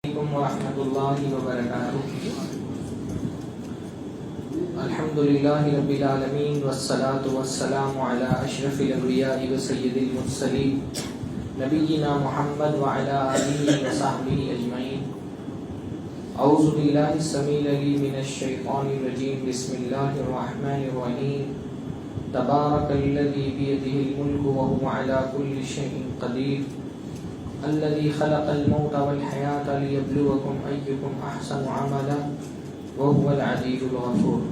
علیکم ورحمۃ اللہ وبرکاتہ۔ الحمدللہ رب العالمین والصلاة والسلام علی اشرف الانبیاء وسید المرسلین نبینا محمد وعلی آلہ وصحبہ اجمعین۔ اعوذ باللہ السمیع العلیم من الشیطان الرجیم، بسم اللہ الرحمن الرحیم۔ تبارک الذی بیدہ الملک وہو علی کل شیء قدیر، الذي خلق الموت والحياة ليبلوكم أيكم أحسن عملا وهو العزيز الغفور۔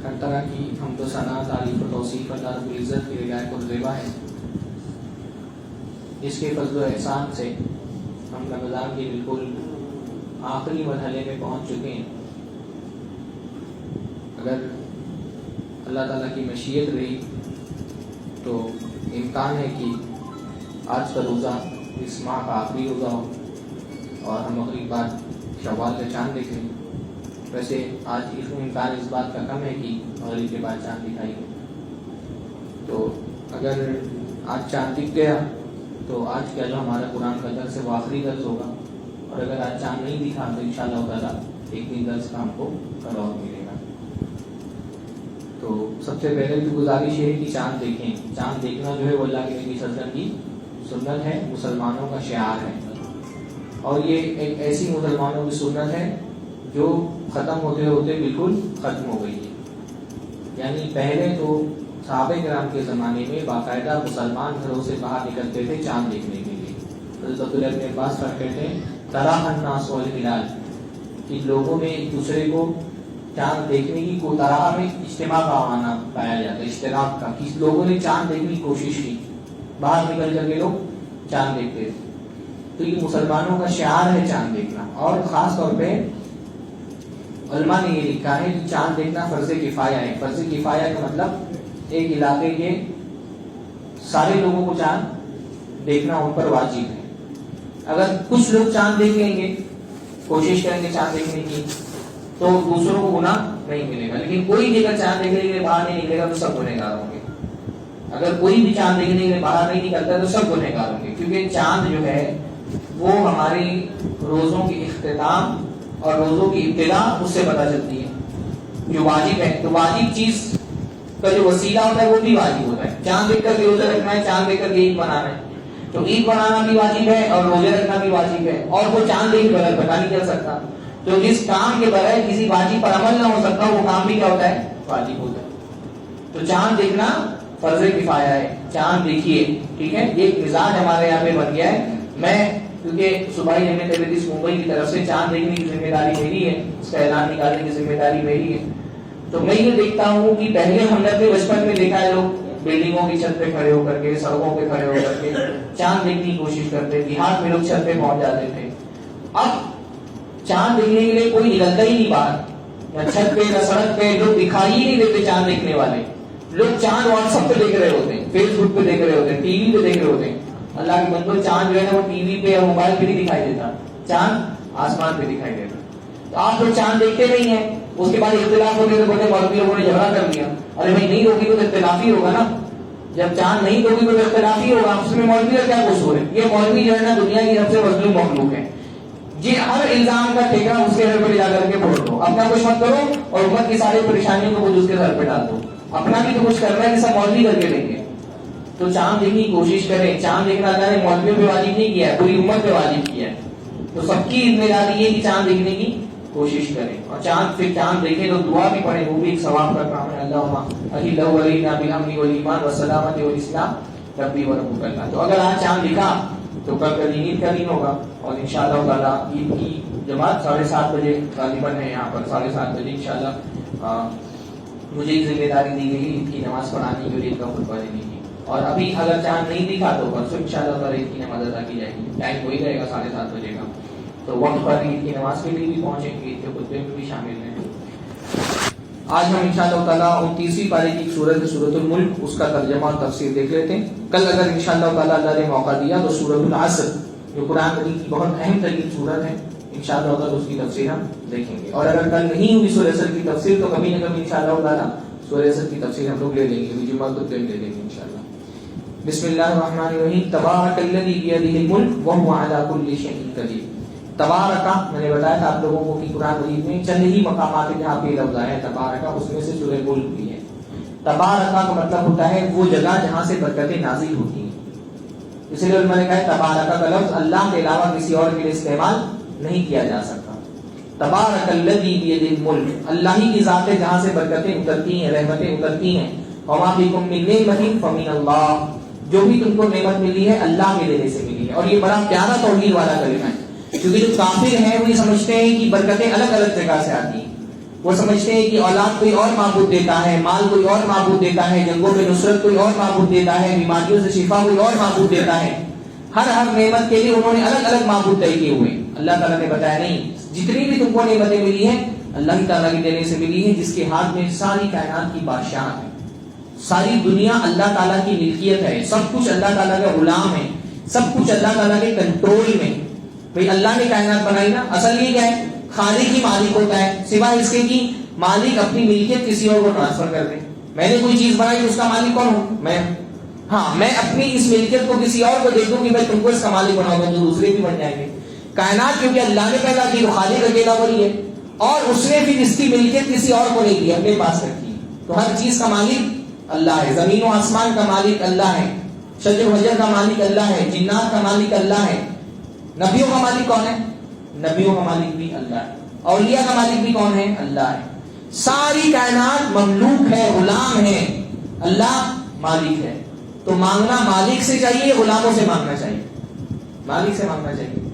ہر طرح کی حمد و ثنا، تعریف و توصیف اللہ رب العزت کی لائق الرضا ہے، جس کے فضل و احسان سے ہم رمضان کے بالکل آخری مرحلے میں پہنچ چکے ہیں۔ اگر اللہ تعالیٰ کی مشیت رہی تو امکان ہے کہ آج کا روزہ اس ماہ کا آخری روزہ ہو اور ہم مغرب بعد شوال کا چاند دیکھ لیں۔ ویسے آج امکان اس بات کا کم ہے کہ مغرب کے بعد چاند دکھائی دے، تو اگر آج چاند دکھ گیا تو آج کا جو ہمارا قرآن کا درس ہے وہ آخری درس ہوگا، اور اگر آج چاند نہیں دکھا تو انشاءاللہ تعالیٰ ایک دن درس کا ہم کو اور ملے گا۔ تو سب سے پہلے تو گزارش ہے کہ چاند دیکھیں۔ چاند دیکھنا جو ہے وہ اللہ کے نبی صلی اللہ علیہ وسلم کی سنت ہے، مسلمانوں کا شعار ہے، اور یہ ایک ایسی مسلمانوں کی سنت ہے جو ختم ہوتے ہوتے بالکل ختم ہو گئی ہے۔ یعنی پہلے تو صحابہ کرام کے زمانے میں باقاعدہ مسلمان گھروں سے باہر نکلتے تھے چاند دیکھنے کے لیے۔ حضرت عبداللہ بن عباس کہتے ہیں تراح الناس والہلال، کہ لوگوں میں ایک دوسرے کو چاند دیکھنے کی تراح میں اجتماع کا آنا پایا جاتا ہے، اشتراک کا، کہ لوگوں نے چاند دیکھنے کی کوشش کی، باہر نکل کر کے لوگ چاند دیکھتے تھے۔ تو یہ مسلمانوں کا شعار ہے چاند دیکھنا، اور خاص طور پہ علماء نے یہ لکھا ہے کہ چاند دیکھنا فرض کفایہ ہے۔ فرض کفایہ کا مطلب ایک علاقے کے سارے لوگوں کو چاند دیکھنا ان پر واجب ہے۔ اگر کچھ لوگ چاند دیکھ لیں گے، کوشش کریں گے چاند دیکھنے کی، تو دوسروں کو گناہ نہیں ملے گا، لیکن کوئی بھی اگر چاند دیکھنے کے لیے باہر نہیں نکلے گا تو سب گنہگار ہوں گے۔ اگر کوئی بھی چاند دیکھنے کے لیے باہر نہیں نکلتا تو سب گنہگار ہوں گے، کیونکہ چاند جو ہے وہ ہماری روزوں کی اختتام اور روزوں کی ابتدا اس سے پتہ چلتی ہے جو واجب ہے۔ تو واجب چیز کا جو وسیلہ ہوتا ہے وہ بھی واجب ہوتا ہے۔ چاند دیکھ کر کے روزہ رکھنا ہے، چاند دیکھ کر کے عید منانا ہے، تو عید منانا بھی واجب ہے اور روزے رکھنا بھی واجب ہے، اور وہ چاند دیکھ بغیر پتہ نہیں چل سکتا۔ تو جس کام کے بغیر کسی واجب پر عمل نہ ہو سکتا وہ کام بھی کیا ہوتا ہے؟ واجب ہوتا ہے۔ تو چاند دیکھنا فرض کفایہ ہے، چاند دیکھیے، ٹھیک ہے۔ یہ ایک مزاج ہمارے یہاں پہ بن گیا ہے۔ میں کیونکہ صوبائی جمعیت احمدیہ ممبئی کی طرف سے چاند دیکھنے کی ذمہ داری میری ہے، اس کا اعلان نکالنے کی ذمہ داری میری ہے۔ تو میں یہ دیکھتا ہوں کہ پہلے ہم نے اپنے بچپن میں دیکھا ہے لوگ بلڈنگوں کی چھت پہ کھڑے ہو کر کے، سڑکوں پہ کھڑے ہو کر کے چاند دیکھنے کی کوشش کرتے تھے، ہاتھ میں لوگ چھت پہ پہنچ جاتے تھے۔ اب چاند دیکھنے کے لیے کوئی نکلتا ہی نہیں باہر، نہ چھت پہ نہ سڑک پہ، لوگ دکھائی ہی نہیں دیتے چاند دیکھنے والے۔ لوگ چاند واٹس ایپ پہ دیکھ رہے ہوتے ہیں، فیس بک پہ دیکھ رہے ہوتے ہیں، ٹی وی پہ دیکھ رہے ہوتے ہیں۔ اللہ کے بندو، چاند جو ہے نا وہ ٹی وی پہ یا موبائل پہ نہیں دکھائی دیتا، چاند آسمان پہ دکھائی دیتا۔ تو آپ لوگ چاند دیکھتے نہیں ہیں، اس کے بعد اختلاف ہوتے تو بولتے مولوی لوگوں نے جھگڑا کر دیا۔ ارے بھائی نہیں روکی تو اختلاف ہی ہوگا نا، جب چاند نہیں روکی تو اختلاف ہی ہوگا، اس میں مولوی کا کیا قصور ہے؟ یہ مولوی جو ہے نا دنیا کی سب سے مظلوم مخلوق ہے۔ جی ہر الزام کا ٹھیکہ اس کے سر پہ جا کر کے پھوڑ دو، اپنا کچھ مت کرو اور امت کی ساری پریشانیوں کو اس کے سر پہ ڈال دو، اپنا بھی تو کچھ کرنا ہے کہ سب مولوی کر کے دیں گے۔ تو چاند دیکھنے کی کوشش کریں۔ چاند دیکھنا اللہ نے مولویوں پہ واجب نہیں کیا ہے، پوری امت پہ واجب کیا ہے۔ تو سب کی ذمہ داری ہے کہ چاند دیکھنے کی کوشش کریں، اور پھر چاند دیکھیں تو دعا بھی پڑھیں، وہ بھی ایک ثواب کا کام ہے۔ اللہم اہل ولینا بالامن والایمان والسلامۃ والاسلام ربی وربک اللہ۔ تو اگر آج چاند دکھا تو کل کا دن عید کا دن ہوگا، اور انشاءاللہ تعالیٰ عید کی جماعت 7:30 بجے غالباً ہے یہاں پر، 7:30 بجے انشاءاللہ مجھے ایک ذمہ داری دی گئی عید کی نماز پڑھانے کی اور عید کا خطبہ دینے کی۔ اور ابھی اگر چاند نہیں دکھا تو پرسوں انشاءاللہ تعالیٰ عید کی نماز ادا کی جائے گی، ٹائم وہی رہے گا 7:30 بجے کا۔ تو وقت پر عید کی نماز کے لیے بھی پہنچیں گے، عید کے خطبے میں بھی شامل ہیں۔ آج ہم انشاءاللہ تعالیٰ 29ویں پارے کی سورت سورۃ الملک، اس کا ترجمہ اور تفسیر دیکھ لیتے ہیں۔ کل اگر انشاءاللہ تعالیٰ اللہ نے موقع دیا تو سورۃ العصر جو قرآن کریم کی بہت اہم ترین سورت ہے، انشاءاللہ تعالیٰ اس کی تفسیر ہم دیکھیں گے۔ اور اگر کل نہیں ہوئی سورۃ العصر کی تفسیر تو کبھی نہ کبھی انشاءاللہ تعالیٰ سورۃ العصر کی تفسیر ہم لوگ لے لیں گے، جمعہ کو لے لیں گے انشاءاللہ۔ بسم اللہ الرحمن الرحیم تبارک الذی بیدہ الملک وہو علی کل شیء قدیر. تبارکہ میں نے بتایا تھا آپ لوگوں کو کہ قرآن مجید میں چند ہی مقامات ہیں جہاں پہ لفظ آیا ہے تبارکہ، اس میں سے سورہ ملک بھی ہے. تبارکہ کا مطلب ہوتا ہے وہ جگہ جہاں سے برکتیں نازل ہوتی ہیں. اس لیے علماء نے کہا ہے تبارکہ کا لفظ اللہ کے علاوہ کسی اور کے لیے استعمال نہیں کیا جا سکتا. تبارک الذی بیدہ الملک، اللہ ہی کی ذات ہے جہاں سے برکتیں اترتی ہیں، رحمتیں اترتی ہیں. وما بکم من نعمۃ فمن اللہ، جو بھی تم کو نعمت ملی ہے اللہ کے دینے سے ملی ہے. اور یہ بڑا پیارا توحید والا کلمہ ہے، کیونکہ جو کافر ہیں وہ یہ سمجھتے ہیں کہ برکتیں الگ الگ جگہ سے آتی ہیں. وہ سمجھتے ہیں کہ اولاد کوئی اور معبود دیتا ہے، مال کوئی اور معبود دیتا ہے، جنگوں میں نصرت کوئی اور معبود دیتا ہے، بیماریوں سے شفا کوئی اور معبود دیتا ہے. ہر نعمت کے لیے انہوں نے الگ الگ معبود طے کیے ہوئے. اللہ تعالیٰ نے بتایا نہیں، جتنی بھی تم کو نعمتیں ملی ہیں اللہ تعالیٰ کے دینے سے ملی ہیں، جس کے ہاتھ میں ساری کائنات کی بادشاہ ہے. ساری دنیا اللہ تعالیٰ کی ملکیت ہے، سب کچھ اللہ تعالیٰ کا غلام ہے، سب کچھ اللہ تعالیٰ کے کنٹرول میں. بھئی اللہ نے کائنات بنائی نا، اصل یہ کیا ہے؟ خالق ہی مالک ہوتا ہے، سوائے اس کے کہ مالک اپنی ملکیت کسی اور کو ٹرانسفر کر دے. میں نے کوئی چیز بنائی اس کا مالک کون ہوں؟ میں اپنی اس ملکیت کو کسی اور کو دے دوں کہ میں تم کو اس کا مالک بناؤں گا، تو دوسرے بھی بن جائیں گے. کائنات کیونکہ اللہ نے پیدا کی تو خالق اکیلا وہی ہے، اور اس نے پھر اس کی ملکیت کسی اور کو نہیں دی، اپنے پاس رکھی. تو ہر چیز کا مالک اللہ ہے. زمین و آسمان کا مالک اللہ ہے، شجر و حجر کا مالک اللہ ہے، جنات کا مالک اللہ ہے. نبیوں کا مالک کون ہے؟ نبیوں کا مالک بھی اللہ ہے. اولیاء کا مالک بھی کون ہے؟ اللہ ہے. ساری کائنات مملوک ہے، غلام ہے، اللہ مالک ہے. تو مانگنا مالک سے چاہیے، غلاموں سے مانگنا چاہیے؟ مالک سے مانگنا چاہیے.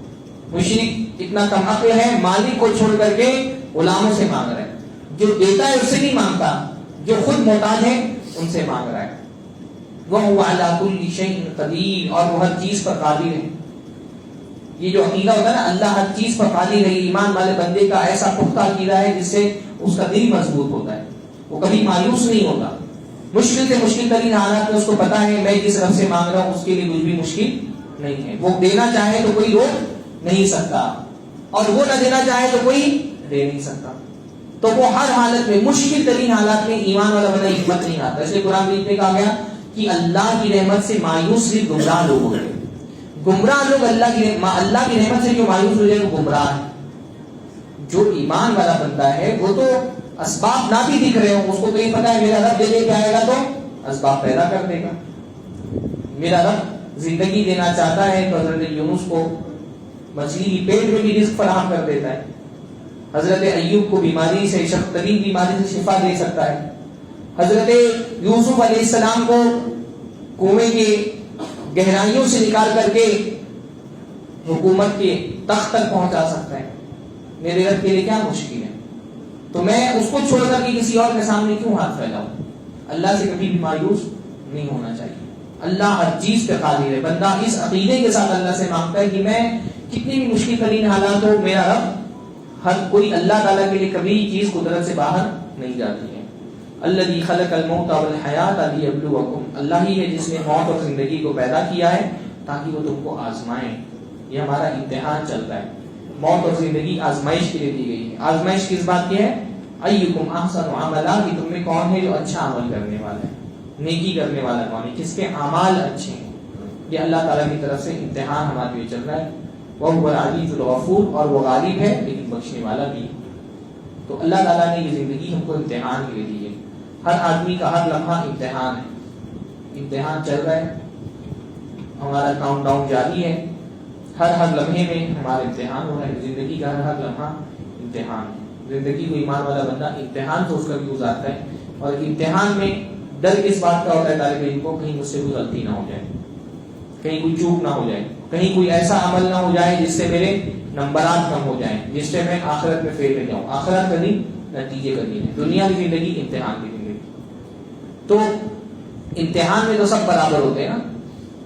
مشرک اتنا کم عقل ہے، مالک کو چھوڑ کر کے غلاموں سے مانگ رہا ہے. جو دیتا ہے اس سے نہیں مانگتا، جو خود محتاج ہے ان سے مانگ رہا ہے. وَهُوَ عَلَى كُلِّ شَيْءٍ قَدِيرٌ، اور وہ ہر چیز پر قادر ہے. یہ جو عقیدہ ہوتا ہے نا اللہ ہر چیز پر قادر ہے، ایمان والے بندے کا ایسا پختہ عقیدہ ہے جس سے اس کا دل مضبوط ہوتا ہے، وہ کبھی مایوس نہیں ہوتا. مشکل سے مشکل ترین حالات میں اس کو پتا ہے میں جس رب سے مانگ رہا ہوں اس کے لیے کچھ بھی مشکل نہیں ہے. وہ دینا چاہے تو کوئی روک نہیں سکتا، اور وہ نہ دینا چاہے تو کوئی دے نہیں سکتا. تو وہ ہر حالت میں، مشکل ترین حالات میں ایمان والا بندہ ہمت نہیں آتا. اس لیے قرآن میں کہا گیا کہ اللہ کی رحمت سے مایوس صرف گمراہ لوگ ہوتے ہیں. گمراہ لوگ اللہ کی رحمت سے جو مایوس ہو جائے وہ گمراہ ہے. جو ایمان والا بندہ ہے وہ تو اسباب نہ بھی دکھ رہے ہوں، اس کو تو یہ پتا ہے میرا رب دے کے آئے گا تو اسباب پیدا کر دے گا. میرا رب زندگی دینا چاہتا ہے تو حضرت یونس کو مچھلی کی پیٹ میں بھی رزق فراہم کر دیتا ہے. حضرت ایوب کو بیماری سے، سخت ترین بیماری سے شفا دے سکتا ہے. حضرت یوسف علیہ السلام کو کنویں کے گہرائیوں سے نکال کر کے حکومت کے تخت تک پہنچا سکتا ہے. میرے رب کے لیے کیا مشکل ہے؟ تو میں اس کو چھوڑ کر کے کسی اور کے سامنے کیوں ہاتھ پھیلاؤں؟ اللہ سے کبھی بھی مایوس نہیں ہونا چاہیے. اللہ ہر چیز پہ قادر ہے. بندہ اس عقیدے کے ساتھ اللہ سے مانگتا ہے کہ میں کتنی بھی مشکل ترین حالات ہو، میرا رب ہر کوئی اللہ تعالیٰ کے لیے کبھی چیز قدرت سے باہر نہیں جاتی ہے. الذی خلق الموت والحیات لیبلوکم، اللہ ہی ہے جس نے موت اور زندگی کو پیدا کیا ہے تاکہ وہ تم کو آزمائے. یہ ہمارا امتحان چلتا ہے. موت اور زندگی آزمائش کے لیے دی گئی ہے. آزمائش کس بات کی ہے؟ ایکم احسن عملا، کہ تم میں کون ہے جو اچھا عمل کرنے والا ہے، نیکی کرنے والا کون ہے، کس کے اعمال اچھے ہیں. یہ اللہ تعالیٰ کی طرف سے امتحان ہمارے لیے چل رہا ہے. وَهُوَ الْعَزِيزُ الْغَفُورُ، اور وہ غالب ہے لیکن بخشنے والا بھی. تو اللہ تعالیٰ نے یہ زندگی ہم کو امتحان کے لیے دی ہے. ہر آدمی کا ہر لمحہ امتحان ہے. امتحان چل رہا ہے، ہمارا کاؤنٹ ڈاؤن جاری ہے. ہر لمحے میں ہمارا امتحان ہو رہا ہے. زندگی کا ہر لمحہ امتحان ہے. زندگی کو ایمان والا بندہ امتحان سوچ کر گزارتا ہے. اور امتحان میں ڈر کس بات کا ہوتا ہے طالب علم کو؟ کہیں مجھ سے کوئی غلطی نہ ہو جائے، کہیں کوئی چوک نہ ہو جائے، کہیں کوئی ایسا عمل نہ ہو جائے جس سے میرے نمبرات کم ہو جائیں، جس سے میں آخرت میں فیل ہو جاؤں. آخرت کا نہیں، نتیجے کا نہیں ہے. دنیا کی زندگی امتحان کی زندگی. تو امتحان میں تو سب برابر ہوتے ہیں نا،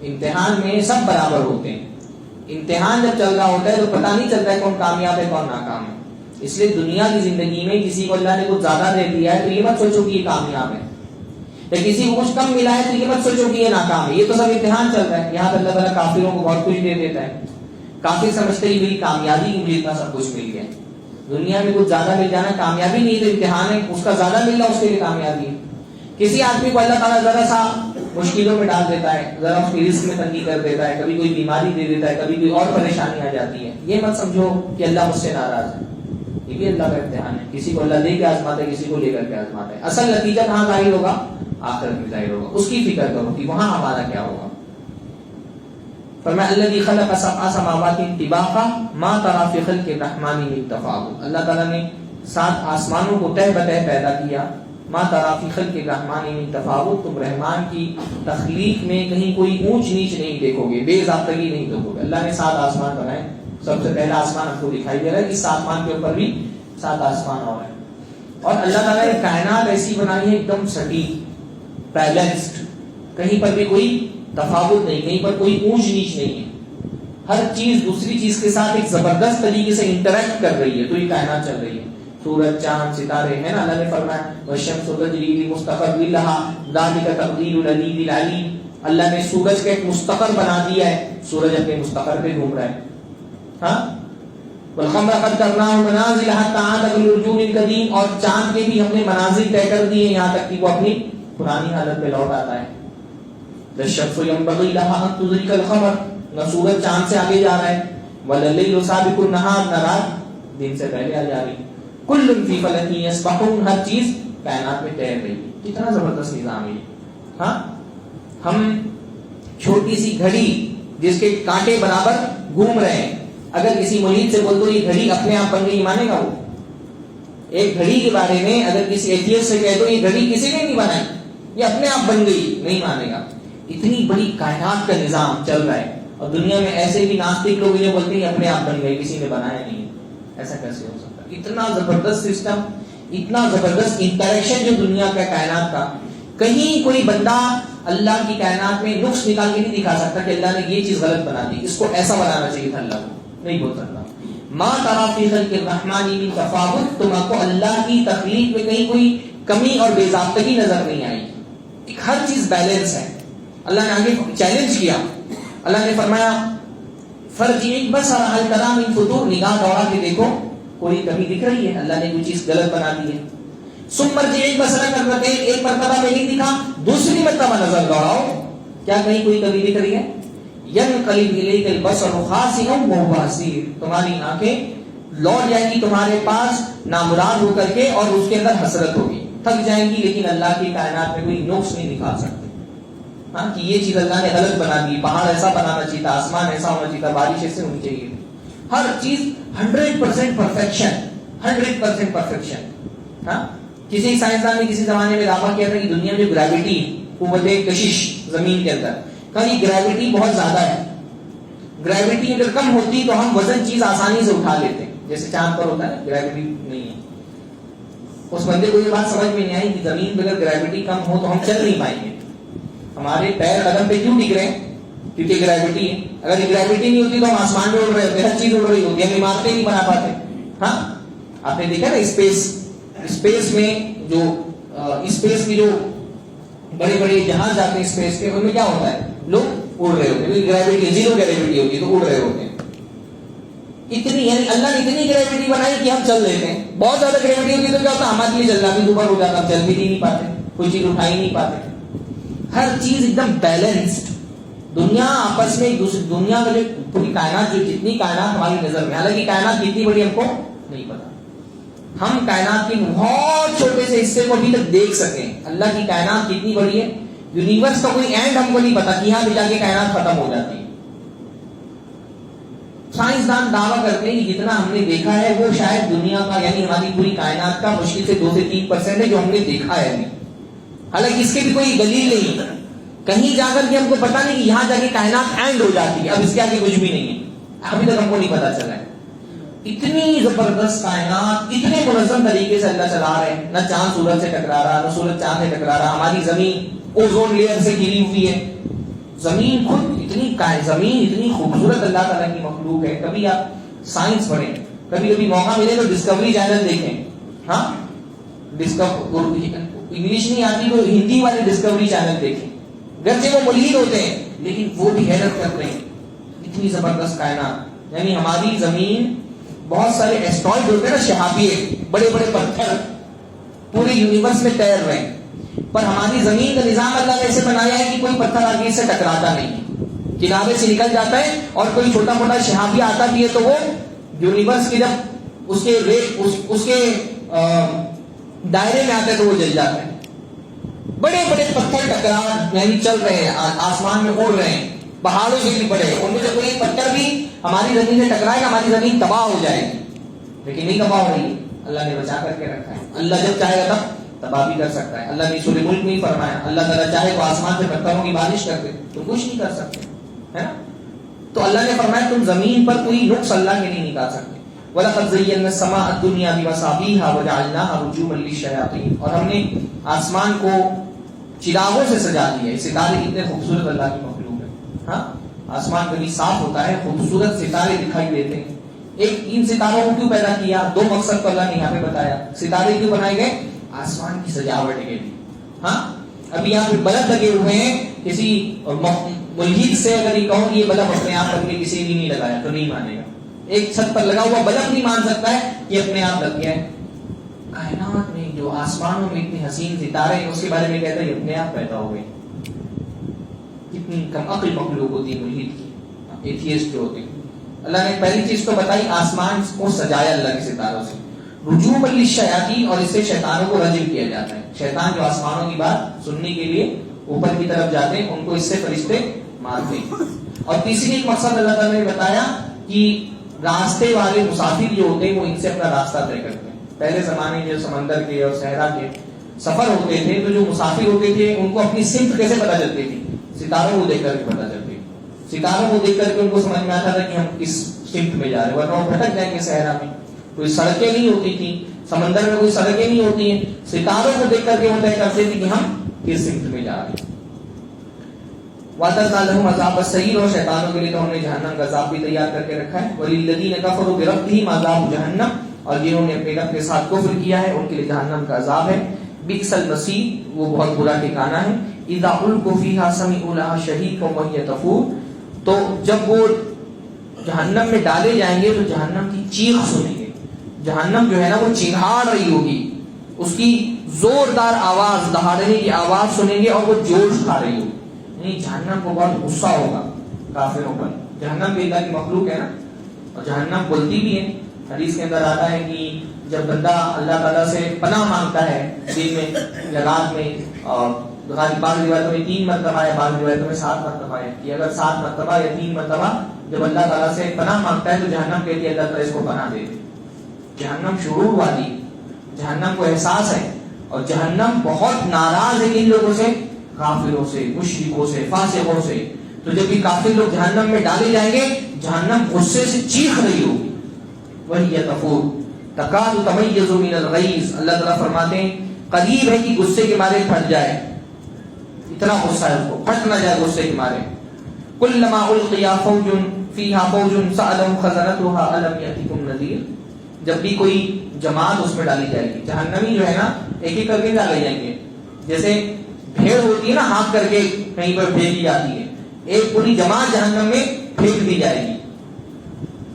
امتحان میں سب برابر ہوتے ہیں. امتحان جب چل رہا ہوتا ہے تو پتہ نہیں چلتا ہے کون کامیاب ہے کون ناکام ہے. اس لیے دنیا کی زندگی میں کسی کو اللہ نے کچھ زیادہ دے دیا ہے تو یہ مت سوچو کہ یہ کامیاب ہے، یا کسی کو کچھ کم ملا ہے تو یہ مت سوچو کہ یہ ناکام ہے. یہ تو سب امتحان چل رہا ہے. یہاں پہ اللہ تعالیٰ کافروں کو بہت کچھ دے دیتا ہے. کافر سمجھتے ہی میری کامیابی کی مجھے اتنا سب کچھ مل گیا. دنیا میں کچھ زیادہ مل جانا کامیابی نہیں، تو امتحان ہے. اس کا زیادہ مل رہا اس کے لیے کامیابی ہے. کسی آدمی کو اللہ تعالیٰ ذرا سا مشکلوں میں ڈال دیتا ہے، ذرا اس کی رزق میں تنگی کر دیتا ہے، کبھی کوئی بیماری دے دیتا ہے، کبھی کوئی اور پریشانی آ جاتی ہے. یہ مت سمجھو کہ اللہ مجھ سے ناراض ہے. یہ بھی اللہ کا امتحان ہے. کسی کو اللہ دے کے آزماتا ہے، کسی کو لے کر کے آزماتا ہے. اصل نتیجہ کہاں ظاہر ہوگا؟ آخرت میں ظاہر ہوگا. اس کی فکر کرو کہ وہاں ہمارا کیا ہوگا. فرمایا الذی خلق سبع سماوات طباقا ما تری فی خلق الرحمن من تفاوت. اللہ تعالیٰ نے 7 آسمانوں کو تہہ بتہ پیدا کیا. ما تری فی خلق الرحمن من تفاوت. تم رحمان کی تخلیق میں کہیں کوئی اونچ نیچ نہیں دیکھو گے، بے ضابطگی نہیں دیکھو گے. اللہ نے 7 آسمان بنائے. سب سے پہلا آسمان ہم کو دکھائی دے رہا ہے، اس آسمان کے اوپر بھی 7 آسمان اور ہیں. اور اللہ تعالیٰ نے کائنات ایسی بنائی ہے ایک دم سٹیک، بیلنسڈ، کہیں پر بھی کوئی تفاوت نہیں، کہیں پر کوئی اونچ نیچ نہیں ہے. ہر چیز دوسری چیز کے ساتھ ایک زبردست طریقے سے انٹریکٹ کر رہی ہے. تو یہ کائنات چل رہی ہے. سورج، چاند، ستارے ہیں نا. اللہ نے فرمایا والشمس تجری لمستقر لها ذلك تقدیر العزیز العلیم. اللہ نے سورج کا ایک مستقر بنا دیا ہے. سورج اپنے مستقر پہ گھوم رہا ہے. ہاں والقمر قدرناه منازل حتى عاد كالعرجون القدیم. اور چاند کے بھی ہم نے منازل طے کر دیے یہاں تک کہ وہ اپنی پرانی حالت پہ لوٹ آتا ہے. الشمس ينبغي لها ان تدرك القمر. نہ سورج چاند سے آگے جا رہا ہے. والليل سابق النهار. نہ رات دن سے پہلے آ جا رہی. کل فی فلک یسبحون. ہر چیز کائنات میں تیر رہی ہے. کتنا زبردست نظام ہے. ہاں ہم چھوٹی سی گھڑی جس کے کانٹے برابر گھوم رہے ہیں، اگر کسی مرید سے بول دو یہ گھڑی اپنے آپ بن گئی، مانے گا وہ؟ ایک گھڑی کے بارے میں اگر کسی ایتھیسٹ سے کہہ دو یہ گھڑی کسی نے نہیں بنائی، یہ اپنے آپ بن گئی، نہیں مانے گا. اتنی بڑی کائنات کا نظام چل رہا ہے اور دنیا میں ایسے بھی ناستک لوگ انہیں بولتے ہیں اپنے آپ بن گئے، کسی نے بنایا نہیں. ایسا کیسے ہو سکتا؟ اتنا زبردست سسٹم، اتنا زبردست انٹریکشن جو دنیا کا کائنات کا. کہیں کوئی بندہ اللہ کی کائنات میں نقص نکال کے نہیں دکھا سکتا کہ اللہ نے یہ چیز غلط بنا دی، اس کو ایسا بنانا چاہیے تھا. اللہ کو نہیں بول سکتا. ما تری فی خلق الرحمن من تفاوت. تم کو اللہ کی تخلیق میں کہیں کوئی کمی اور بے ضابطگی نظر نہیں آئی. ایک ہر چیز بیلنس ہے. اللہ نے آگے چیلنج کیا. اللہ نے فرمایا فرجع البصر هل ترى من فطور. نگاہ دوڑا کے دیکھو کوئی کمی دکھ رہی ہے؟ اللہ نے کوئی چیز غلط بنا دی ہے. ثم ارجع البصر کرتين. ایک مرتبہ میں نہیں دکھا، دوسری مرتبہ نظر دوڑاؤ، کیا کہیں کوئی کمی دکھ رہی ہے؟ ينقلب اليك البصر خاسئا وهو حسير. تمہاری آنکھیں لوٹ جائیں گی تمہارے پاس نامراد ہو کر کے اور اس کے اندر حسرت ہوگی، تھک جائیں گی، لیکن اللہ کی کائنات میں کوئی نقص نہیں دکھا سکتے. ہاں کہ یہ چیز اللہ نے غلط بنا دی، پہاڑ ایسا بنانا چاہیے تھا، آسمان ایسا ہونا چاہیے تھا، بارش ایسے ہونی چاہیے. ہر چیز 100% پرفیکشن، 100% پرفیکشن. ہاں کسی سائنسدان نے کسی زمانے میں دعویٰ کیا تھا کہ دنیا میں گریوٹی، قوت کشش زمین کے اندر، کہیں گریوٹی بہت زیادہ ہے. گریوٹی اگر کم ہوتی تو ہم وزن چیز آسانی سے اٹھا لیتے ہیں، جیسے چاند پر ہوتا ہے گریوٹی نہیں ہے. اس بندے کو یہ بات سمجھ میں نہیں آئی کہ زمین پہ اگر گریوٹی کم ہو تو ہم چل نہیں پائیں گے. ہمارے پیر قدم پہ کیوں ٹک رہے ہیں؟ کیونکہ گریوٹی ہے. اگر گریوٹی نہیں ہوتی تو ہم آسمان میں اڑ رہے ہوتے، ہر چیز اڑ رہی ہوتی، ہم عمارتیں نہیں بنا پاتے. ہاں آپ نے دیکھا نا اسپیس میں جو اسپیس کی جو بڑے بڑے جہاز جاتے ہیں اسپیس کے، ان میں کیا ہوتا ہے؟ لوگ اڑ رہے ہوتے ہیں. گریوٹی زیرو گریوٹی ہوتی ہے تو اڑ رہے ہوتے ہیں. اتنی یعنی اللہ نے اتنی گریوٹی بنائی کہ ہم چل لیتے ہیں. بہت زیادہ گریوٹی ہوتی ہے تو کیا ہوتا ہے؟ ہمارے لیے چلنا بھی دوبارہ ہو جاتا، ہم چل بھی نہیں پاتے، کوئی چیز اٹھا ہی نہیں پاتے. ہر چیز ایک دم بیلنسڈ. دنیا آپس میں ایک دوسرے، دنیا کا جو پوری کائنات، جو جتنی کائنات ہماری نظر میں، حالانکہ کائنات کتنی بڑی ہم کو نہیں پتا. ہم کائنات کے بہت چھوٹے سے حصے کو ابھی تک دیکھ سکیں. اللہ کی کائنات کتنی بڑی ہے. یونیورس کا کوئی اینڈ ہم کو نہیں پتا کہ یہاں پہ جا کے کائنات ختم ہو جاتی ہے. سائنسدان دعویٰ کرتے ہیں کہ جتنا ہم نے دیکھا ہے وہ شاید دنیا کا یعنی ہماری پوری کائنات کا مشکل سے 2 سے 3% ہے جو ہم نے دیکھا ہے ابھی. حالانکہ اس کی بھی کوئی دلیل نہیں. کہیں جا کر کے ہم کو پتا نہیں کہ یہاں جا کے کائنات اینڈ ہو جاتی ہے، اب اس کے آگے کچھ بھی نہیں ہے. ابھی تک ہم کو نہیں پتا چلا ہے. اتنی زبردست کائنات، اتنے منظم طریقے سے اللہ چلا رہے ہیں. نہ چاند سورج سے ٹکرا رہا، نہ سورج چاند سے ٹکرا رہا. ہماری زمین اوزون لیئر سے گھری ہوئی ہے. زمین خود اتنی خوبصورت اللہ تعالیٰ کی مخلوق ہے. کبھی آپ سائنس پڑھیں، کبھی موقع ملے تو ڈسکوری چینل دیکھیں. ہاں انگلش نہیں آتی تو ہندی والے ڈسکوری چینل دیکھیں. گرچہ وہ ملحد ہوتے ہیں لیکن وہ بھی حیرت کرتے ہیں. اتنی زبردست کائنات. یعنی ہماری زمین، بہت سارے ایسٹرائڈ ہوتے ہیں نا، شہابیے، بڑے بڑے پتھر پورے یونیورس میں تیر رہے ہیں. پر ہماری زمین کا نظام اللہ نے ایسے بنایا ہے کہ کوئی پتھر آگے سے ٹکراتا نہیں، کنارے سے نکل جاتا ہے، اور کوئی چھوٹا موٹا شہابیہ آتا بھی ہے تو وہ یونیورس کی جب اس کے دائرے میں آتا ہے تو وہ جل جاتا ہے۔ بڑے بڑے پتھر ٹکرا یعنی چل رہے ہیں، آسمان میں اڑ رہے ہیں، پہاڑوں سے بھی بڑے، ان میں سے کوئی پتھر بھی ہماری زمین سے ٹکرائے گا ہماری زمین تباہ ہو جائے گی، لیکن نہیں تباہ ہو رہی، اللہ نے بچا کر کے رکھا ہے۔ اللہ جب چاہے گا تب تباہ بھی کر سکتا ہے۔ اللہ نے سورہ ملک میں ہی فرمایا، اللہ تعالیٰ چاہے تو آسمان سے پتھروں کی بارش کر دے، تم کچھ نہیں کر سکتے، ہے نا؟ تو اللہ نے فرمایا تم زمین پر کوئی نقص اللہ کے نہیں نکال سکتے۔ وَلَقَدْ زَيَّنَّا السَّمَاءَ الدُّنْيَا بِمَصَابِيحَ وَجَعَلْنَاهَا رُجُومًا لِلشَّيَاطِينِ، اور ہم نے آسمان کو چراغوں سے سجا دیا ہے۔ ستارے کتنے خوبصورت اللہ کی مخلوق ہے، ہاں آسمان کبھی صاف ہوتا ہے، خوبصورت ستارے دکھائی دیتے ہیں۔ ان ستاروں کو کیوں پیدا کیا؟ دو مقصد کو اللہ نے یہاں پہ بتایا۔ ستارے کیوں بنائے گئے؟ آسمان کی سجاوٹ کے لیے۔ ہاں ابھی یہاں پہ بلب لگے ہوئے ہیں، کسی ملحد سے اگر یہ کہوں یہ بلب اپنے آپ اپنے کسی نے نہیں لگایا تو نہیں مانے گا۔ ایک چھت پر لگا ہوا بلب نہیں مان سکتا ہے یہ اپنے آپ لگ گیا ہے۔ کائنات میں جو آسمانوں میں اتنے حسین ستارے ہیں اس کے بارے میں کہتا ہے یہ اپنے آپ پیدا ہو گئے۔ کتنی کم عقل مخلوق ہوتی ہے ملحد کی، ایتھیسٹ جو ہوتے ہیں۔ اللہ نے پہلی چیز تو بتائی، آسمان کو سجایا اللہ کے ستاروں سے، رجوم للشیاطین، اور اس سے شیطانوں کو رجم کیا جاتا ہے۔ شیطان جو آسمانوں کی بات سننے کے لیے اوپر کی طرف جاتے ہیں ان کو اس سے فرشتے مارتے ہیں۔ اور تیسری ایک مقصد اللہ تعالیٰ نے بتایا کہ راستے والے مسافر جو ہوتے ہیں وہ ان سے اپنا راستہ طے کرتے ہیں۔ پہلے زمانے جو سمندر کے اور صحرا کے سفر ہوتے تھے تو جو مسافر ہوتے تھے ان کو اپنی سمت کیسے پتہ چلتی تھی؟ ستاروں کو دیکھ کر کے پتہ چلتی، ستاروں کو دیکھ کر کے ان کو سمجھ میں آتا تھا کہ ہم کس سمت میں جا رہے ہیں، ورنہ وہ بھٹک جائیں گے۔ صحرا میں کوئی سڑکیں نہیں ہوتی تھی، سمندر میں کوئی سڑکیں نہیں ہوتی ہیں، ستاروں کو دیکھ کر کے وہ طے کرتے تھے کہ ہم کس سمت میں جا رہے ہیں۔ وَأَعْتَدْنَا لَهُمْ عَذَابَ السَّعِيرِ، اور شیطانوں کے لیے تو ہم نے جہنم کا عذاب بھی تیار کر کے رکھا ہے۔ وَلِلَّذِينَ كَفَرُوا بِرَبِّهِمْ عَذَابُ جَهَنَّمَ، اور جنہوں نے اپنے رب کے ساتھ کفر کیا ہے ان کے لیے جہنم کا عذاب ہے۔ بئس المصیر، وہ بہت برا ٹھکانہ ہے۔ اذا القوا فیہا سمعوا لها شہیقا وہی تفور، تو جب وہ جہنم میں ڈالے جائیں گے تو جہنم کی چیخ سنیں گے۔ جہنم جو ہے نا وہ چنگھاڑ رہی ہوگی، اس کی زوردار آواز، دہاڑنے کی آواز سنیں گے اور وہ جوش کھا رہی ہوگی، یعنی جہنم کو بہت غصہ ہوگا کافروں پر۔ جہنم بھی اللہ کی مخلوق ہے نا، اور جہنم بولتی بھی ہے۔ حدیث کے اندر آتا ہے کہ جب بندہ اللہ تعالیٰ سے پناہ مانگتا ہے دن میں یا رات میں، اور بعض روایتوں میں 3 مرتبہ ہے، بعض روایتوں میں 7 مرتبہ ہے، کہ اگر 7 مرتبہ یا 3 مرتبہ جب اللہ تعالیٰ سے پناہ مانگتا ہے تو جہنم کہتی ہے اللہ تعالیٰ اس کو پناہ دے دے۔ جہنم شعور والی، جہنم کو احساس ہے، اور جہنم بہت ناراض ہے ان لوگوں سے، کافروں سے، مشرکوں سے، فاسقوں سے۔ تو جب یہ کافر لوگ جہنم میں ڈالے جائیں گے جہنم غصے سے چیخ رہی ہوگی۔ وہی تفور تکاد تمیز من الغیظ، اللہ تعالیٰ فرماتے ہیں قریب ہے کہ غصے کے مارے پھٹ جائے، اتنا غصہ ہے اس کو، پھٹ نہ جائے غصے کے مارے۔ کلما القی فوج فیہا فوج سألہم خزنتہا الم یأتکم نذیر، جب بھی کوئی جماعت اس میں ڈالی جائے گی، جہنمی جو ہے نا ایک ایک کر کے ڈالے جائیں گے، جیسے بھیڑ ہوتی ہے نا ہاتھ کر کے کہیں پر بھیجی جاتی ہے، ایک پوری جماعت جہنم میں پھینک دی جائے گی،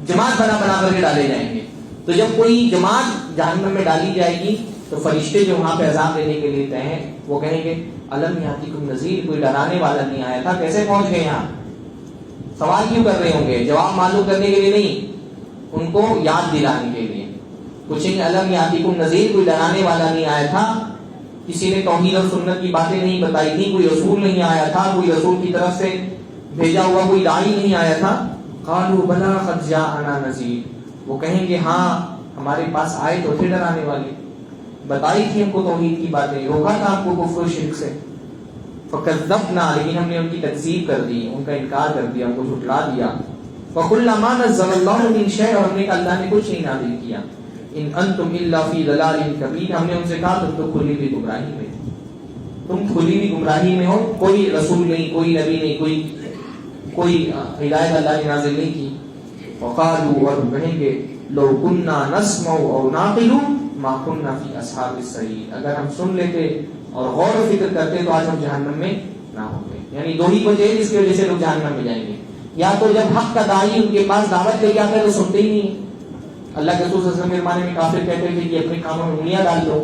جماعت بنا بنا کر کے ڈالے جائیں گے۔ تو جب کوئی جماعت جہنم میں ڈالی جائے گی تو فرشتے جو وہاں پہ عذاب دینے کے لیے ہیں وہ کہیں گے الم یاتکم نذیر، کوئی ڈرانے والا نہیں آیا تھا، کیسے پہنچ گئے یہاں؟ سوال کیوں کر رہے ہوں گے؟ جواب معلوم کرنے کے لیے نہیں، ان کو یاد دلانے کے لیے پوچھیں گے الم یاتکم نذیر، کوئی ڈرانے والا نہیں آیا تھا؟ کسی نے توحید اور سنت کی باتیں نہیں بتائی تھی، کوئی رسول نہیں آیا تھا، کوئی رسول کی طرف سے بھیجا ہوا کوئی داعی نہیں آیا تھا؟ قالوا بلا قد جاءنا نذیر، وہ کہیں گے ہاں ہمارے پاس آئے تو تھے ڈرانے والے، بتائی تھی ہم کو توحید کی باتیں، روکا تھا آپ کو کفر و شرک سے۔ فکذبنا، لیکن ہم نے ان کی تکذیب کر دی، ان کا انکار کر دیا، ان کو جھٹلا دیا۔ وقلنا ما نزل اللہ من شیء، اور ہم نے کہا اللہ نے کچھ نہیں نازل کیا۔ ان انتم الا فی ضلال کبیر، ہم نے ان سے کہا تم تو کھلی ہوئی گمراہی میں، تم کھلی ہوئی گمراہی میں ہو، کوئی رسول نہیں، کوئی نبی نہیں، کوئی ہدایت اللہ نے نازل نہیں کی۔ وقالوا، اور کہیں گے لو كنا نسمع او نعقل ما كنا فی اصحاب السعیر، اگر ہم سن لیتے اور غور و فکر کرتے تو آج ہم جہنم میں نہ ہوتے۔ یعنی دو ہی وجہ ہے جس کی وجہ سے لوگ جہنم میں جائیں گے، یا تو جب حق کا داعی ان کے پاس دعوت لے کے آتا ہے تو سنتے ہی نہیں۔ اللہ کے رسول صلی اللہ علیہ وسلم کے زمانے میں کافر کہتے تھے کہ اپنے کاموں میں انگلیاں ڈال دو،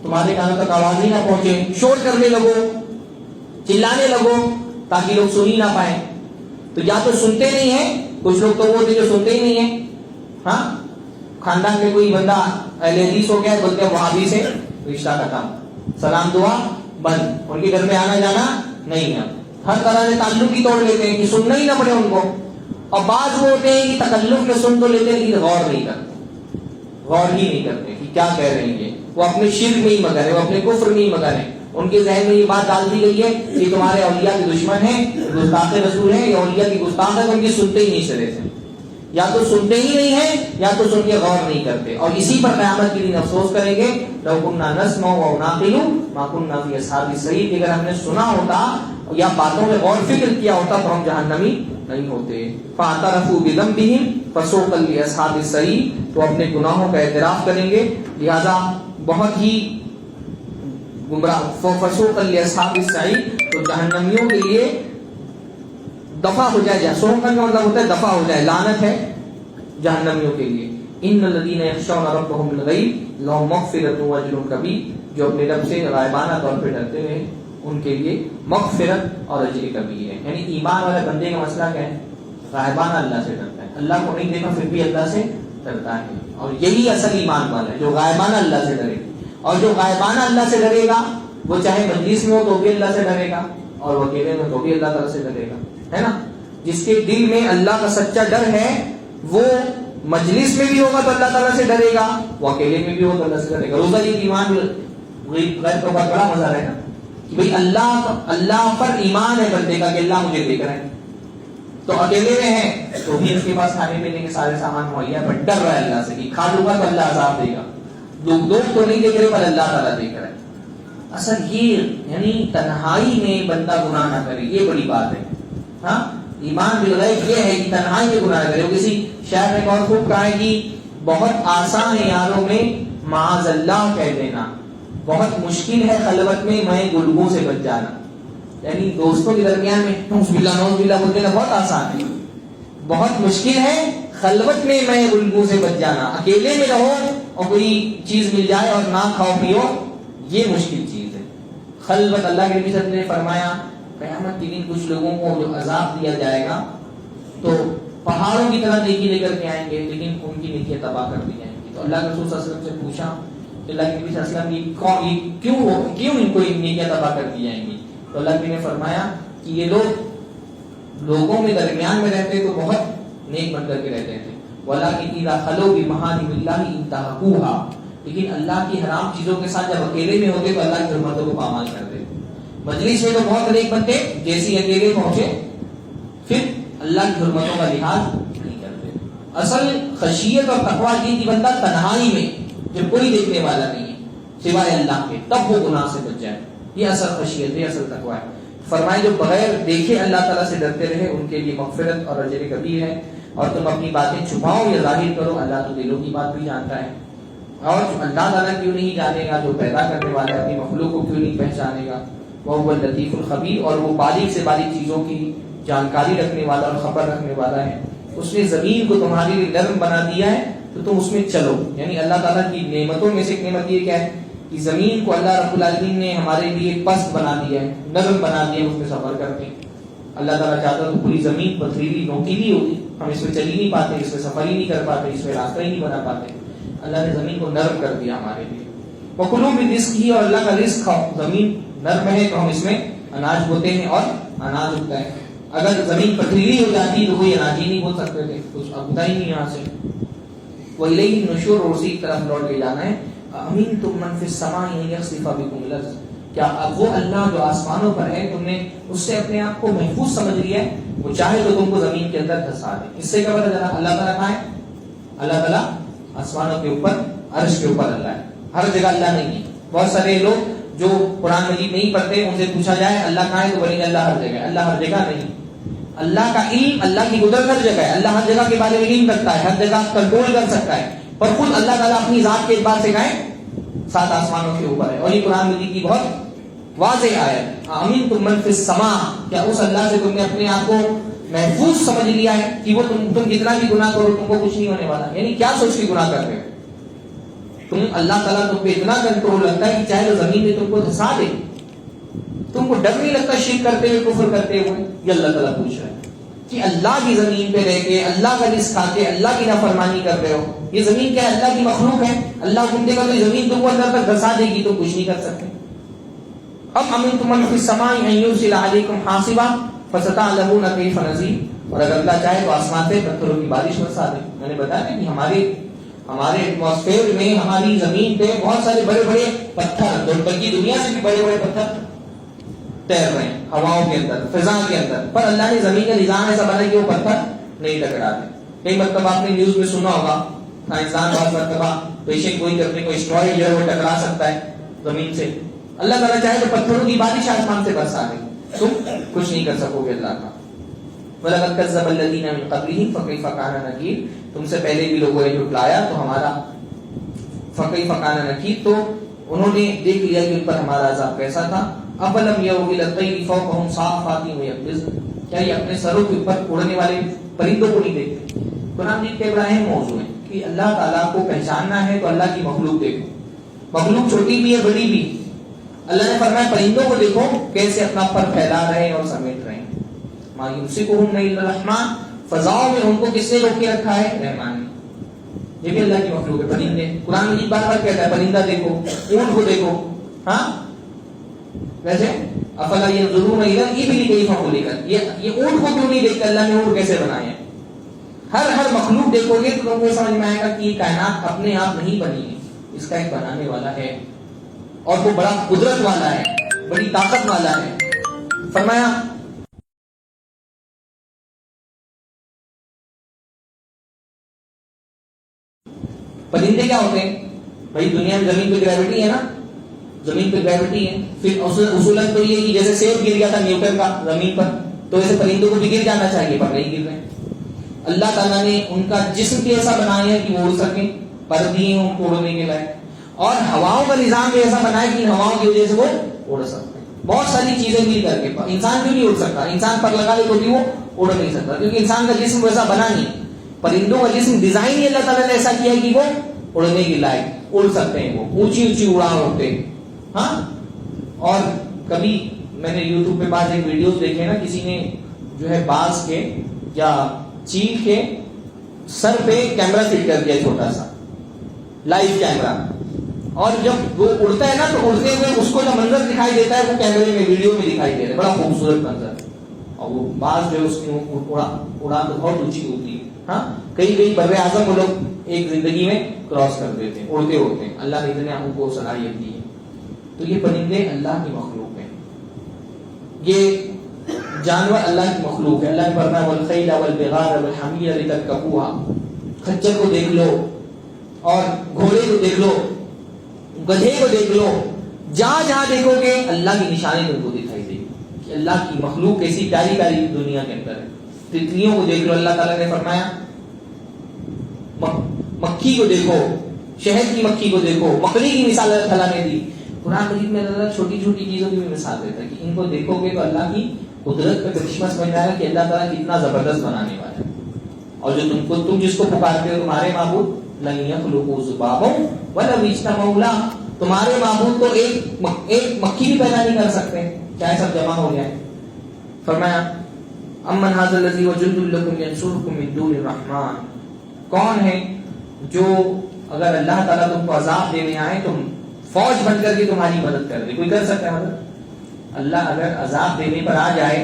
تمہارے کانوں تک آواز ہی نہ پہنچے، شور کرنے لگو، چلانے لگو تاکہ لوگ سن ہی نہ پائیں۔ تو یا تو سنتے نہیں ہیں، کچھ لوگ تو وہ ہوتے جو سنتے ہی نہیں ہیں۔ ہاں، خاندان میں کوئی بندہ اہل حدیث ہو گیا، بولتے ہیں وہابی سے رشتہ ختم، سلام دعا بند، ان کے گھر میں آنا جانا نہیں ہے، ہر طرح سے تعلق ہی توڑ لیتے ہیں کہ سننا ہی نہ پڑے ان کو۔ اور بعض وہ ہوتے ہیں کہ تکلف میں سن تو لیتے ہیں لیکن غور نہیں کرتے، غور ہی نہیں کرتے کہ کیا کہہ رہے ہیں یہ، وہ اپنے شرک میں ہی مگن ہے، وہ اپنے کفر میں ہی مگن ہے۔ ان کے ذہن میں یہ بات ڈال دی گئی ہے کہ تمہارے اولیاء کے دشمن ہیں، گستاخ رسول ہیں، یہ اولیاء کی گستاخ ہے، ان کی سنتے ہی نہیں سرے سے، یا تو سنتے ہی نہیں ہیں یا تو سن کے غور نہیں کرتے۔ اور اسی پر قیامت کے دن افسوس کریں گے، لو کنا نسمع و نعقل ما کنا فی اصحاب السعیر، اگر ہم نے سنا ہوتا یا باتوں میں غور فکر کیا ہوتا تو ہم جہنمی نہیں ہوتے۔ فاعترفوا بذنبہم فسوقا لاصحاب السعیر، تو اپنے گناہوں کا اعتراف کریں گے، لہذا بہت ہی گمراہ، فسوقا لاصحاب السعیر، تو جہنمیوں کے لیے دفع ہو جائے، سوقا کا مطلب ہوتا ہے دفع ہو جائے، لعنت ہے جہنمیوں کے لیے۔ ان الذين يخشون ربهم بالغیب لهم مغفرۃ واجر کبیر، جو اپنے رب سے غائبانہ طور پہ ڈرتے ہیں ان کے لیے مغفرت اور اجر کبیر ہے۔ یعنی ایمان والے بندے کا مسئلہ کیا ہے؟ غائبانہ اللہ سے ڈرتا ہے، اللہ کو نہیں دیکھا پھر بھی اللہ سے ڈرتا ہے، اور یہی اصل ایمان والا ہے جو غائبانہ اللہ سے ڈرے۔ اور جو غائبانہ اللہ سے ڈرے گا وہ چاہے مجلس میں ہو تو بھی اللہ سے ڈرے گا، اور وہ اکیلے میں تو بھی اللہ تعالیٰ سے ڈرے گا، ہے نا۔ جس کے دل میں اللہ کا سچا ڈر ہے وہ مجلس میں بھی ہوگا تو اللہ تعالیٰ سے ڈرے گا، وہ اکیلے میں بھی ہوگا تو اللہ سے ڈرے گا۔ روزہ یہ ایمان غیر تو بہت بڑا مزہ ہے نا کہ بھئی اللہ پر ایمان ہے بندے کا کہ اللہ مجھے دیکھ رہا ہے، تو اکیلے میں ہے تو بھی اس کے پاس کھانے پینے کے سارے سامان مہیا، پر ڈر رہا ہے اللہ سے کہ کھا لوں گا تو اللہ عذاب دے گا، لوگ تو نہیں دیکھ رہے پر اللہ تعالیٰ دیکھ رہا ہے۔ اصل یہ یعنی تنہائی میں بندہ گناہ نہ کرے، یہ بڑی بات ہے۔ ہاں، ایمان بالغیب یہ ہے کہ تنہائی میں گناہ نہ کرے۔ کسی شاعر نے بہت خوب کہا ہے کہ بہت آسان ہے یاروں میں معاذ اللہ کہہ دینا، بہت مشکل ہے خلوت میں میں گلگوں سے بچ جانا۔ یعنی دوستوں کے درمیان میں نوز باللہ بول دینا بہت آسان ہے، بہت مشکل ہے خلوت میں میں گلگوں سے بچ جانا۔ اکیلے میں رہو اور کوئی چیز مل جائے اور نہ کھاؤ پیو، یہ مشکل چیز ہے۔ خلوت، اللہ کے نبی صلی اللہ علیہ وسلم نے فرمایا قیامت کے دن کچھ لوگوں کو جو عذاب دیا جائے گا تو پہاڑوں کی طرح نیکی لے کر کے آئیں گے لیکن ان کی نیکیاں تباہ کر دی جائیں گی۔ تو اللہ کے رسول صلی اللہ علیہ وسلم سے پوچھا کہ اللہ کے نبی صلی اللہ علیہ وسلم کیوں ان کو نیکیاں تباہ کر دی جائیں گی؟ تو اللہ نے فرمایا کہ یہ لوگ لوگوں میں درمیان میں رہتے تو بہت نیک بن کر کے رہتے تھے، وَلَٰكِنْ إِذَا خَلَوْا بِمَحَارِمِ اللَّهِ انتهكُوهَا، لیکن اللہ کی حرام چیزوں کے ساتھ جب اکیلے میں ہوتے تو اللہ کی حرمتوں کو پامال کرتے۔ مجلس میں تو بہت نیک بنتے، جیسی اکیلے پہنچے پھر اللہ کی حرمتوں کا لحاظ نہیں کرتے۔ اصل خشیت اور تقویٰ کی بندہ تنہائی میں جب کوئی دیکھنے والا نہیں ہے سوائے اللہ کے، تب وہ گناہ سے بچ جائے، یہ اصل خشیت ہے، اصل تقویٰ ہے۔ فرمائے جو بغیر دیکھے اللہ تعالیٰ سے ڈرتے رہے ان کے لیے مغفرت اور اجر کبیر ہے۔ اور تم اپنی باتیں چھپاؤ یا ظاہر کرو، اللہ تو دلوں کی بات بھی جانتا ہے۔ اور اللہ تعالیٰ کیوں نہیں جانے گا جو پیدا کرنے والا ہے، اپنی مخلوق کو کیوں نہیں پہچانے گا؟ وہ لطیف الخبیر، اور وہ باریک سے باریک چیزوں کی جانکاری رکھنے والا اور خبر رکھنے والا ہے۔ اس نے زمین کو تمہارے لیے نرم بنا دیا ہے تو تم اس میں چلو، یعنی اللہ تعالیٰ کی نعمتوں میں سے ایک نعمت یہ کیا ہے کہ زمین کو اللہ رب العالمین نے ہمارے لیے پست بنا دیا ہے، نرم بنا دیا ہے، اس میں سفر کرتے ہیں۔ اللہ تعالیٰ چاہتا تو پوری زمین پتھریلی نوکیلی ہوتی، ہم اس میں چل ہی نہیں پاتے، اس میں سفر ہی نہیں کر پاتے، اس میں راستہ ہی نہیں بنا پاتے۔ اللہ نے زمین کو نرم کر دیا ہمارے لیے۔ وَكُلُوا مِن رِزْقِهِ، اور اللہ کا رزق کھاؤ، زمین نرم ہے تو ہم اس میں اناج بوتے ہیں اور اناج اگتا ہے۔ اگر زمین پتھریلی ہو جاتی تو کوئی اناج ہی نہیں بو سکتے تھے، کچھ اگتا ہی نہیں یہاں سے۔ وَإِلَيْهِ النُّشُورُ، اور اسی طرف لوٹ کے جانا ہے۔ أَأَمِنْتُم مَّن فِي السَّمَاءِ أَن يَخْسِفَ بِكُمُ الْأَرْضَ، کیا اب وہ اللہ جو آسمانوں پر ہے تم نے اس سے اپنے آپ کو محفوظ سمجھ لیا ہے؟ وہ چاہے تو تم کو زمین کے اندر دھسا دے۔ اس سے کیا پتہ چلا اللہ تعالیٰ کہاں ہے؟ اللہ تعالیٰ آسمانوں کے اوپر، عرش کے اوپر اللہ ہے، ہر جگہ اللہ نہیں ہے۔ بہت سارے لوگ جو قرآن مجید نہیں پڑھتے ان سے پوچھا جائے اللہ کہاں ہے تو بولیں گے اللہ ہر جگہ ہے۔ اللہ ہر جگہ نہیں، اللہ کا علم، اللہ کی قدرت ہر جگہ ہے، اللہ ہر جگہ کے بارے میں علم رکھتا ہے، ہر جگہ کنٹرول کر سکتا ہے، پر خود اللہ تعالیٰ اپنی ذات کے اعتبار سے کہیں سات آسمانوں کے اوپر ہے۔ اور یہ قرآن مجید کی بہت واضح آیت، آمنتم من فی السماء، کیا اس اللہ سے تم نے اپنے آپ کو محفوظ سمجھ لیا ہے کہ وہ تم کتنا بھی گناہ کرو تم کو کچھ نہیں ہونے والا؟ یعنی کیا سوچ کے گناہ کر رہے ہو؟ تم اللہ تعالیٰ تم پہ اتنا کنٹرول رکھتا ہے کہ چاہے تو زمین میں تم کو دھسا دے، تم کو ڈر نہیں لگتا شرک کرتے ہوئے، کفر کرتے ہوئے؟ یہ اللہ تعالیٰ پوچھ رہا ہے کہ اللہ کی زمین پہ رہ کے اللہ کا رزق کھا کے اللہ کی نافرمانی کر رہے ہو، یہ زمین کیا ہے؟ اللہ کی مخلوق ہے، اللہ حکم دے گا تو یہ زمین تم کو اندر تک دھسا دے گی، تو کچھ نہیں کر سکتے۔ اب امنتم من فی السماء ان یرسل علیکم حاصبا فستعلمون کیف نذیر، اور اگر اللہ چاہے تو آسمان سے پتھروں کی بارش برسا دے۔ میں نے بتایا کہ ہمارے ایٹماسفیئر میں، ہماری زمین پہ بہت سارے بڑے بڑے پتھر، بلکہ دنیا سے بھی بڑے بڑے پتھر تیر رہے ہیں ہواؤں کے اندر، فضا کے اندر، پر اللہ نے زمین کا نظام ایسا بنا کہ وہ پتھر نہیں ٹکراتے۔ کئی مرتبہ آپ نے نیوز میں سنا ہوگا، سائنسدان بعض مرتبہ پیشن گوئی کرنے کو اسٹرائڈ جو ہے وہ ٹکرا سکتا ہے زمین سے، اللہ تعالیٰ چاہے تو پتھروں کی بارش آسمان سے برسا دے، تم کچھ نہیں کر سکو گے اللہ کا۔ وَلَقَدْ كَذَّبَ الَّذِينَ مِن قَبْلِهِمْ فَكَيْفَ كَانَ نَكِيرِ، تم سے پہلے بھی لوگوں نے جھٹلایا تو ہمارا فَكَيْفَ كَانَ نَكِيرِ، تو انہوں نے دیکھ لیا کہ ان پر ہمارا عذاب کیسا تھا۔ أَفَلَمْ يَرَوْا إِلَى الطَّيْرِ فَوْقَهُمْ صَافَّاتٍ وَيَقْبِضْنَ، کیا یہ اپنے سروں کے اوپر اڑنے والے پرندوں کو نہیں دیکھتے؟ قرآن مجید کا ابراہیم موضوع ہے کہ اللہ تعالیٰ کو پہچاننا ہے تو اللہ کی مخلوق دیکھو، مخلوق چھوٹی بھی ہے بڑی بھی۔ اللہ نے فرمایا پرندوں کو دیکھو کیسے اپنا پر پھیلا رہے ہیں اور سمیٹ رہے ہیں۔ ما یمسکہم الا الرحمن، فضاؤں میں ان کو کس نے روک کے رکھا ہے؟ رحمان نے۔ یہ بھی اللہ کی مخلوق ہے، پرندے۔ قرآن مجید بار بار کہتا ہے پرندہ دیکھو، اونٹ کو دیکھو، ہاں ویسے افلا ينظرون الى الابل كيف خلقت، یہ اونٹ کو کیوں نہیں دیکھتے اللہ نے اونٹ کیسے بنائے ہیں؟ ہر مخلوق دیکھو گے تو تم کو سمجھ میں آئے گا کہ یہ کائنات اپنے آپ نہیں بنی ہے، اس کا ایک بنانے والا ہے، اور وہ بڑا قدرت والا ہے، بڑی طاقت والا ہے۔ فرمایا پرندے کیا ہوتے ہیں بھائی؟ دنیا میں زمین پہ گریوٹی ہے نا، زمین پہ گریوٹی ہے، پھر اصولاً تو یہ کہ جیسے سیب گر گیا تھا نیوٹن کا زمین پر، تو ایسے پرندوں کو بھی گر جانا چاہیے پر نہیں گر رہے۔ اللہ تعالیٰ نے ان کا جسم بھی ایسا بنایا ہے کہ وہ اڑ سکیں، پر دیے ان کو اڑنے کے لائق، اور ہواؤں کا نظام بھی ایسا بنا ہے کہ ان ہواؤں کی وجہ سے وہ اڑ سکتے ہیں۔ بہت ساری چیزیں مل کر کے انسان کیوں نہیں اڑ سکتا؟ انسان پر لگا لے تو بھی وہ اڑ نہیں سکتا، کیونکہ انسان کا جسم ویسا بنا نہیں۔ پرندوں کا جسم ڈیزائن ہی اللہ تعالیٰ نے ایسا کیا ہے کہ وہ اڑنے کی لائق، اڑ سکتے ہیں، وہ اونچی اونچی اڑان اڑتے ہیں۔ ہاں، اور کبھی میں نے یوٹیوب پہ بعض ایک ویڈیوز دیکھے نا، کسی نے جو ہے باز کے یا چیل کے سر پہ کیمرہ فٹ کر دیا، چھوٹا سا لائیو کیمرہ، اور جب وہ اڑتا ہے نا تو اڑتے ہوئے اس کو جو منظر دکھائی دیتا ہے وہ کیمرے میں ویڈیو میں دکھائی دے رہا ہے، بڑا خوبصورت منظر، اور وہ باز جو ہے اس کی اڑان تو بہت اونچی ہوتی ہے۔ ہاں، کئی بر اعظم وہ لوگ ایک زندگی میں کراس کر دیتے ہیں اڑتے اڑتے، اللہ نے اتنے ان کو صلاحیت دی ہے۔ تو یہ پرندے اللہ کی مخلوق ہیں، یہ جانور اللہ کی مخلوق ہے۔ اللہ نے فرمایا والخیل والبغال والحمیر لترکبوها، خچر کو دیکھ لو اور گھوڑے کو دیکھ لو، گدھے کو دیکھ لو، جہاں جہاں دیکھو گے اللہ کی نشانی تم کو دکھائی دے گی کہ اللہ کی مخلوق کیسی پیاری پیاری دنیا کے اندر ہے۔ تتلیوں کو دیکھ لو، اللہ تعالیٰ نے فرمایا مکھی کو دیکھو، شہد کی مکھی کو دیکھو، مکڑی کی مثال اللہ تعالیٰ نے دی۔ قرآن مجید میں اللہ چھوٹی چھوٹی چیزوں کی بھی مثال دیتا ہے کہ ان کو دیکھو گے تو اللہ کی قدرت کا کرشمہ سمجھ آئے گا کہ اللہ تعالیٰ کتنا زبردست بنانے والا ہے۔ اور جو تم جس کو پکارتے ہو تمہارے معبود لن یخلقوا ذبابا ولو اجتمعوا لہ، تمہارے معبود تو ایک مکھی بھی پیدا نہیں کر سکتے، چاہے سب جمع ہو جائے۔ فرمایا امن ھذا الذی وجند لکم ینصرکم من دون الرحمن، کون ہے جو اگر اللہ تعالیٰ تم کو عذاب دینے آئے تو فوج بن کر کے تمہاری مدد کر دے؟ کوئی کر سکتا ہے مدد؟ اللہ اگر عذاب دینے پر آ جائے،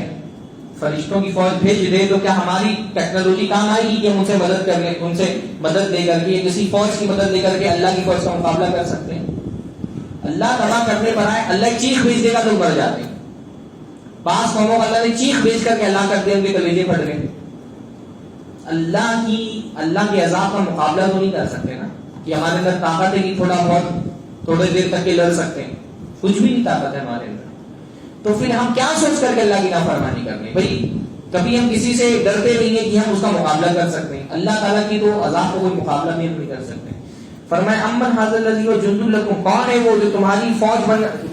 فرشتوں کی فوج بھیج دے، تو کیا ہماری ٹیکنالوجی کام آئے گی کہ ہم ان سے مدد کر لیں، ان سے مدد لے کر کے کسی فوج کی مدد لے کر کے اللہ کی فوج کا مقابلہ کر سکتے ہیں؟ اللہ تباہ کرنے پر آئے، اللہ ایک چیخ بھیج دے گا تو مر جاتے ہیں۔ بعض قوموں کا اللہ نے چیخ بھیج کر کے اللہ کر دیا، ان کے کلیجے پھٹ گئے۔ اللہ کے عذاب کا مقابلہ تو نہیں کر سکتے نا، کہ ہمارے اندر طاقت ہے کہ تھوڑے دیر تک کے لڑ سکتے ہیں، کچھ بھی نہیں طاقت ہے ہمارے اندر، تو پھر ہم کیا سوچ کر کے اللہ کی نافرمانی کرنے؟ بھائی کبھی ہم کسی سے ڈرتے نہیں ہیں کہ ہم اس کا مقابلہ کر سکتے ہیں، اللہ تعالیٰ کی تو عذاب کو کوئی مقابلہ نہیں کر سکتے۔ فرمایا امن ھذا الذی وجند لکم، کون ہے وہ جو تمہاری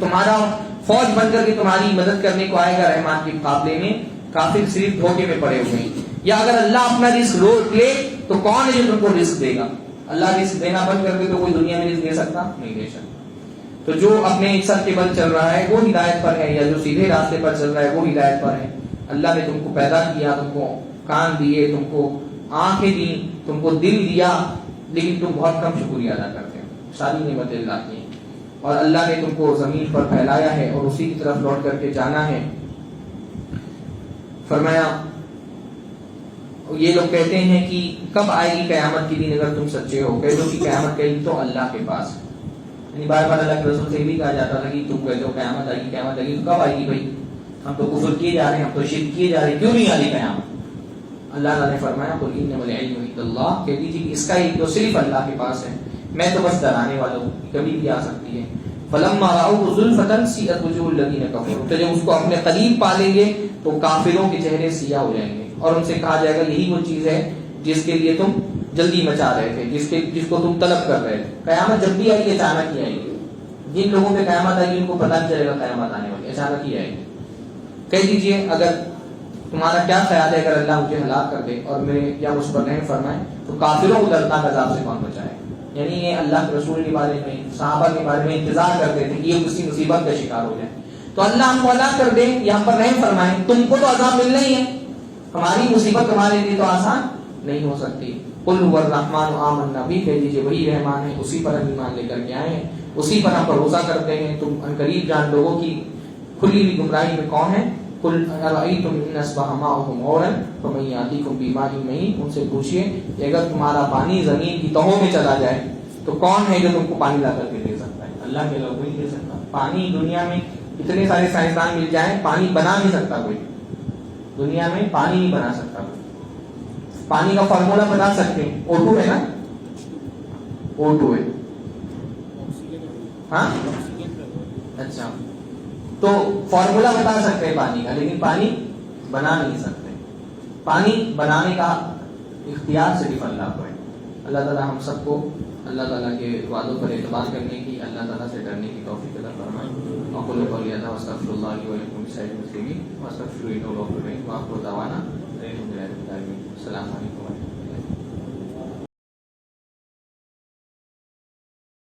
تمہارا فوج بن کر کے تمہاری مدد کرنے کو آئے گا رحمان کے مقابلے میں؟ کافر صرف دھوکے میں پڑے ہوئے ہیں، یا اگر اللہ اپنا رزق روک لے تو کون ہے جو تم کو رزق دے گا؟ اللہ رزق دینا بند کر دے تو کوئی دنیا میں رزق دے سکتا نہیں دے سکتا. تو جو اپنے سر کے بل چل رہا ہے وہ ہدایت پر ہے، یا جو سیدھے راستے پر چل رہا ہے وہ ہدایت پر ہے. اللہ نے تم کو پیدا کیا، تم کو کان دیے، تم کو آنکھیں دی، تم کو دل دیا، لیکن تم بہت کم شکریہ ادا کرتے ہو. ساری نعمتیں اللہ کی ہیں، اور اللہ نے تم کو زمین پر پھیلایا ہے اور اسی کی طرف لوٹ کر کے جانا ہے. فرمایا یہ لوگ کہتے ہیں کہ کب آئے گی قیامت کے دن اگر تم سچے ہو. کہہ دو کہ قیامت کا دن تو اللہ کے پاس. یعنی بار بار اللہ کے رسول سے بھی کہا جاتا تھا کہ تم کہتے ہو قیامت آئے گی قیامت آئے گی، تو کب آئے گی بھائی؟ ہم تو کفر کیے جا رہے ہیں، ہم تو شرک کیے جا رہے ہیں، کیوں نہیں آ رہی قیامت؟ اللہ تعالیٰ نے فرمایا قل انما العلم عند اللہ، کہہ دیجیے کہ اس کا علم تو صرف اللہ کے پاس ہے، میں تو بس ڈرانے والا ہوں، کبھی بھی آ سکتی ہے. فلما رأوه زلفة سیئت وجوہ الذین کفروا، تو جب اس کو اپنے قریب پالیں گے تو کافروں کے چہرے سیاہ ہو جائیں گے، اور ان سے کہا جائے گا یہی وہ چیز ہے جس کے لیے تم جلدی مچا رہے تھے، جس کو تم طلب کر رہے تھے. قیامت جب بھی آئی گی اچانک ہی آئے گی. جن لوگوں پہ قیامت آئے گی ان کو پتہ نہیں چلے گا قیامت آنے والی، اچانک ہی آئے گی. کہہ دیجئے اگر تمہارا کیا خیال ہے اگر اللہ مجھے ہلاک کر دے اور میرے یا مجھ پر رحم فرمائے تو کافروں کو دردناک عذاب سے کون بچائے؟ یعنی یہ اللہ کے رسول کے بارے میں، صحابہ کے بارے میں انتظار کرتے تھے کہ یہ کسی مصیبت کا شکار ہو جائے. تو اللہ ہم کو ہلاک کر دے یا ہم پر رحم فرمائے، تم کو تو عذاب ملنا ہی ہے، ہماری مصیبت تمہارے لیے تو آسان نہیں ہو سکتی. قل هو الرحمن آمنا به، کہہ دیجئے وہی رحمان ہے، اسی پر ہم ایمان لے کر کے آئے ہیں، اسی پر ہم بھروسہ کرتے ہیں. تم عنقریب جان لوگوں کی کھلی ہوئی گمراہی میں کون ہے. قل ارأیتم ان اصبح ماؤکم غورا فمن یأتیکم بماء معین، ان سے پوچھئے کہ اگر تمہارا پانی زمین کی تہوں میں چلا جائے تو کون ہے جو تم کو پانی لا کر کے دے سکتا ہے؟ اللہ کے علاوہ کوئی نہیں دے سکتا. پانی دنیا میں اتنے سارے سائنسدان مل جائیں، پانی بنا نہیں سکتا کوئی، دنیا میں پانی نہیں بنا سکتا کوئی. پانی کا فارمولا بتا سکتے ہیں، O2 ہے نا، O2 ہے. ہاں اچھا، تو فارمولا بتا سکتے ہیں پانی کا، لیکن پانی بنا نہیں سکتے. پانی بنانے کا اختیار صرف اللہ کو ہے. اللہ تعالیٰ ہم سب کو اللہ تعالیٰ کے وعدوں پر اعتبار کرنے کی، اللہ تعالیٰ سے ڈرنے کی توفیق عطا فرمائے. اقول قولی ھذا واستغفر اللہ لی ولکم ولسائر المسلمین واستغفروہ انہ هو الغفور الرحیم. وآخر دعوانا الحمد للہ رب العالمین. السلام علیکم.